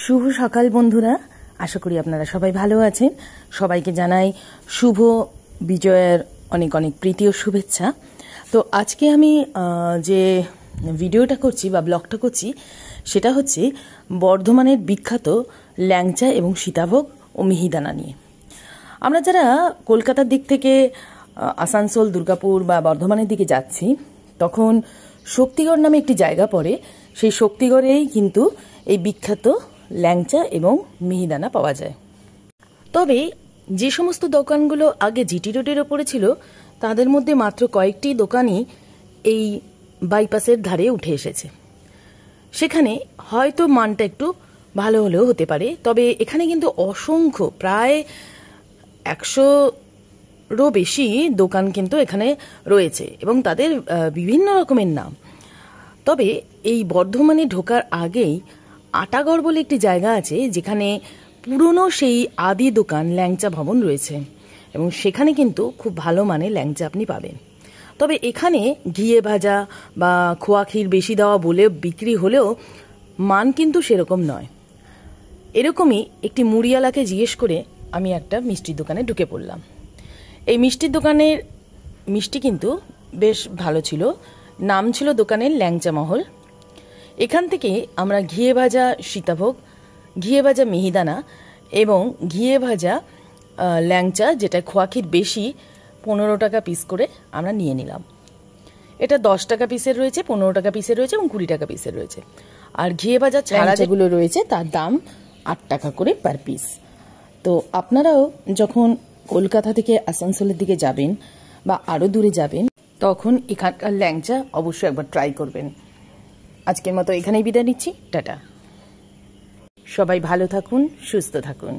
শুভ সকাল বন্ধুরা, আশা করি আপনারা সবাই ভালো আছেন। সবাইকে জানাই শুভ বিজয়ের অনেক অনেক প্রীতি ও শুভেচ্ছা। তো আজকে আমি যে ভিডিওটা করছি বা ব্লগটা করছি সেটা হচ্ছে বর্ধমানের বিখ্যাত ল্যাংচা এবং সীতাভোগ ও মিহিদানা নিয়ে। আমরা যারা কলকাতার দিক থেকে আসানসোল, দুর্গাপুর বা বর্ধমানের দিকে যাচ্ছি, তখন শক্তিগড় নামে একটি জায়গা পড়ে। সেই শক্তিগড়েই কিন্তু এই বিখ্যাত ল্যাংচা এবং মিহিদানা পাওয়া যায়। তবে যে সমস্ত দোকানগুলো আগে জিটি রোডের ওপরে ছিল, তাদের মধ্যে মাত্র কয়েকটি দোকানই এই বাইপাসের ধারে উঠে এসেছে। সেখানে হয়তো মানটা একটু ভালো হলেও হতে পারে, তবে এখানে কিন্তু অসংখ্য, প্রায় 100-রও বেশি দোকান কিন্তু এখানে রয়েছে এবং তাদের বিভিন্ন রকমের নাম। তবে এই বর্ধমানে ঢোকার আগেই আটাগড় বলে একটি জায়গা আছে, যেখানে পুরনো সেই আদি দোকান ল্যাংচা ভবন রয়েছে এবং সেখানে কিন্তু খুব ভালো মানের ল্যাংচা আপনি পাবেন। তবে এখানে ঘিয়ে ভাজা বা খোয়া ক্ষীর বেশি দেওয়া বলে বিক্রি হলেও মান কিন্তু সেরকম নয়। এরকমই একটি মুড়িয়ালাকে জিজ্ঞেস করে আমি একটা মিষ্টির দোকানে ঢুকে পড়লাম। এই মিষ্টির দোকানের মিষ্টি কিন্তু বেশ ভালো ছিল। নাম ছিল দোকানের ল্যাংচা মহল। এখান থেকে আমরা ঘিয়ে ভাজা সীতাভোগ, ঘিয়ে ভাজা মিহিদানা এবং ঘিয়ে ভাজা ল্যাংচা, যেটা খোয়া ক্ষীর বেশি, 15 টাকা পিস করে আমরা নিয়ে নিলাম। এটা 10 টাকা পিসের রয়েছে, 15 টাকা পিসের রয়েছে এবং 20 টাকা পিসের রয়েছে। আর ঘিয়ে ভাজা ছাড়া যেগুলো রয়েছে তার দাম 8 টাকা করে পার পিস। তো আপনারাও যখন কলকাতা থেকে আসানসোলের দিকে যাবেন বা আরও দূরে যাবেন, তখন এখানকার ল্যাংচা অবশ্যই একবার ট্রাই করবেন। আজকের মতো এখানেই বিদায় নিচ্ছি। টাটা। সবাই ভালো থাকুন, সুস্থ থাকুন।